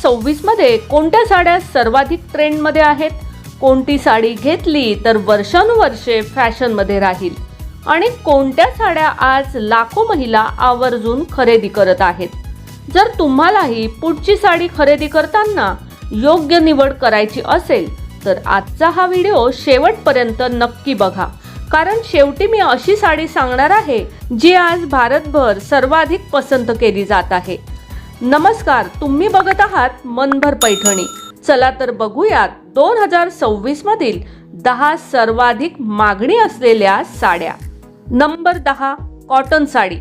2026 मध्ये कोणत्या साड्या सर्वाधिक ट्रेंडमध्ये आहेत, कोणती साडी घेतली तर वर्षानुवर्षे फॅशनमध्ये राहील आणि कोणत्या साड्या आज लाखो महिला आवर्जून खरेदी करत आहेत। जर तुम्हालाही पुढची साडी खरेदी करताना योग्य निवड करायची असेल तर आजचा हा व्हिडिओ शेवटपर्यंत नक्की बघा, कारण शेवटी मी अशी साडी सांगणार आहे जी आज भारतभर सर्वाधिक पसंत केली जात आहे। नमस्कार, तुम्ही बघत आहात मनभर पैठणी। चला तर बघूयात 2026 मधील 10 सर्वाधिक मागणी असलेल्या साड्या। Number 10, cotton sari.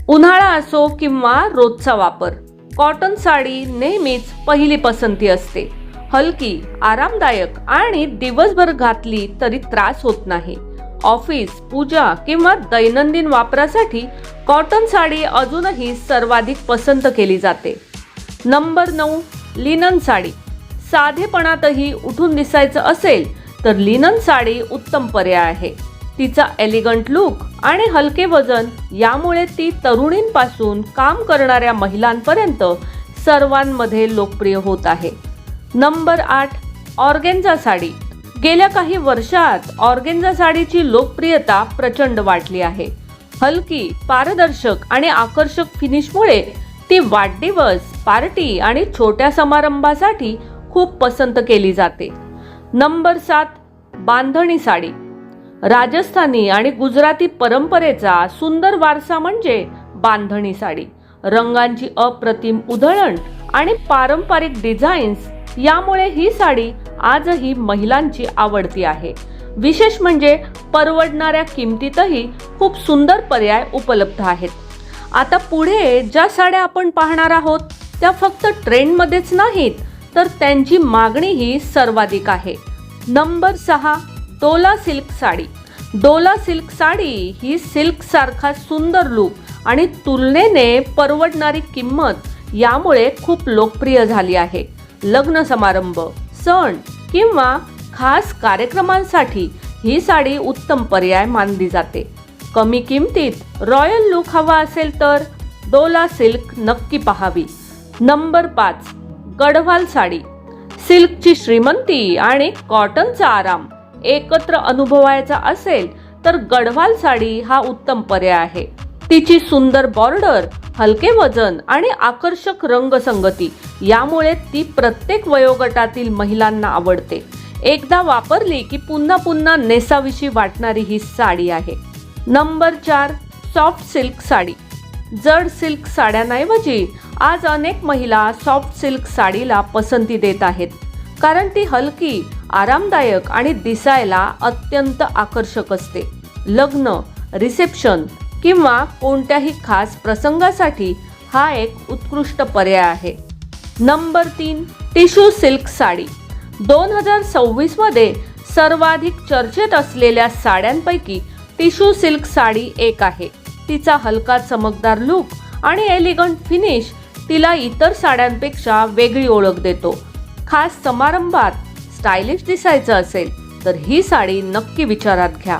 उन्हाळा असो किंवा रोजचा वापर, कॉटन साडी नेहमीच पहिली पसंती असते। हलकी, आरामदायक आणि दिवसभर घातली तरी त्रास होत नाही। ऑफिस, पूजा किंवा दैनंदिन वापरासाठी कॉटन साडी अजूनही सर्वाधिक पसंत केली जाते। Number 9, linen sari. साधेपणातही उठून दिसायचं असेल तर लिनन साडी उत्तम पर्याय आहे। तिचा एलिगंट लुक आणि हलके वजन यामुळे ती तरुणींपासून काम करणाऱ्या महिलांपर्यंत सर्वांमध्ये लोकप्रिय होत आहे। Number 8, organza sari. गेल्या काही वर्षात ऑर्गेन्झा साडीची लोकप्रियता प्रचंड वाढली आहे। हलकी, पारदर्शक आणि आकर्षक फिनिशमुळे ती वाढदिवस, पार्टी आणि छोट्या समारंभासाठी खूप पसंत केली जाते। नंबर 7, बांधणी साडी। राजस्थानी आणि गुजराती परंपरेचा सुंदर वारसा म्हणजे बांधणी साडी। रंगांची अप्रतिम उधळण आणि पारंपरिक डिझाईन्स यामुळे ही साडी आजही महिलांची आवडती आहे। विशेष म्हणजे परवडणाऱ्या किमतीतही खूप सुंदर पर्याय उपलब्ध आहेत। आता पुढे ज्या साड्या आपण पाहणार आहोत त्या फक्त ट्रेंडमध्येच नाहीत तर त्यांची मागणीही सर्वाधिक आहे। Number 6, Dola silk sari. Dola silk sari ही सिल्क सारखा सुंदर लुक आणि तुलनेने परवडणारी किंमत यामुळे खूप लोकप्रिय झाली आहे। लग्न समारंभ, सण किंवा खास कार्यक्रमांसाठी ही साडी उत्तम पर्याय मानली जाते। कमी किमतीत रॉयल लुक हवा असेल तर डोला सिल्क नक्की पाहावी। नंबर 5, गढवाल साडी। सिल्कची श्रीमंती आणि कॉटनचा आराम एकत्र अनुभवायचा असेल तर गढवाल साडी हा उत्तम पर्याय आहे। तिची सुंदर बॉर्डर, हलके वजन आणि आकर्षक रंगसंगती यामुळे ती प्रत्येक वयोगटातील महिलांना आवडते। एकदा वापरली की पुन्हा पुन्हा नेसावीशी वाटणारी ही साडी आहे। Number 4, soft silk sari. जड सिल्क साड्यांऐवजी आज अनेक महिला सॉफ्ट सिल्क साडीला पसंती देत आहेत, कारण ती हलकी, आरामदायक आणि दिसायला अत्यंत आकर्षक असते। लग्न, रिसेप्शन किंवा कोणत्याही खास प्रसंगासाठी हा एक उत्कृष्ट पर्याय आहे। Number 3, tissue silk sari. 2026 मध्ये सर्वाधिक चर्चेत असलेल्या साड्यांपैकी टिश्यू सिल्क साडी एक आहे। तिचा हलका चमकदार लुक आणि एलिगंट फिनिश तिला इतर साड्यांपेक्षा वेगळी ओळख देतो। खास समारंभात स्टायलिश दिसायचं असेल तर ही साडी नक्की विचारात घ्या।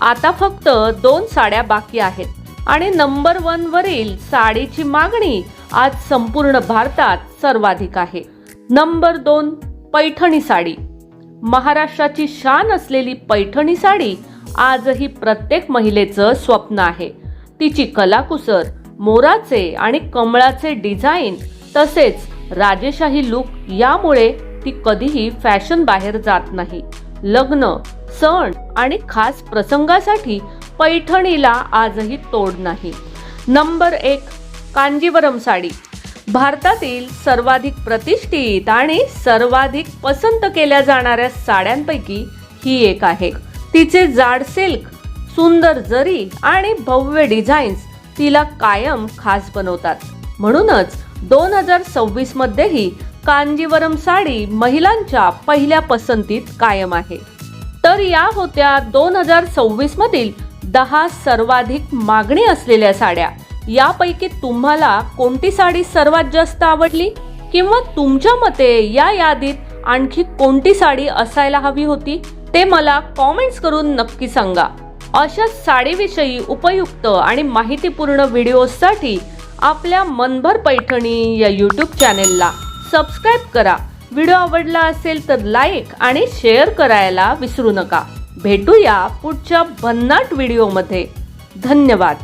आता फक्त 2 साड्या बाकी आहेत आणि नंबर 1 वरील साडीची मागणी आज संपूर्ण भारतात सर्वाधिक आहे। नंबर 2, पैठणी साडी। महाराष्ट्राची शान असलेली पैठणी साडी आजही प्रत्येक महिलेचं स्वप्न आहे। तिची कलाकुसर, मोराचे आणि कमळाचे डिझाईन तसेच राजेशाही लुक यामुळे ती कधीही फॅशन बाहेर जात नाही। लग्न, सण आणि खास प्रसंगासाठी पैठणीला आजही तोड नाही। नंबर 1, कांजीवरम साडी। भारतातील सर्वाधिक प्रतिष्ठित आणि सर्वाधिक पसंत केल्या जाणाऱ्या साड्यांपैकी ही एक आहे। तिचे जाड सिल्क, सुंदर जरी आणि भव्य डिझाईन्स तिला कायम खास बनवतात। म्हणूनच 2026 मध्येही कांजीवरम साडी महिलांच्या पहिल्या पसंतीत कायम आहे। तर या होत्या 2026 मधील 10 सर्वाधिक मागणी असलेल्या साड्या। यापैकी तुम्हाला कोणती साडी सर्वात जास्त आवडली किंवा तुमच्या मते या यादीत आणखी कोणती साडी असायला हवी होती ते मला कॉमेंट्स करून नक्की सांगा। अशाच साडीविषयी उपयुक्त आणि माहितीपूर्ण व्हिडिओसाठी आपल्या मनभर पैठणी या यूट्यूब चॅनेलला सबस्क्राईब करा. व्हिडिओ आवडला असेल तर लाईक आणि शेअर करायला विसरू नका. भेटूया पुढच्या भन्नाट व्हिडिओमध्ये. धन्यवाद.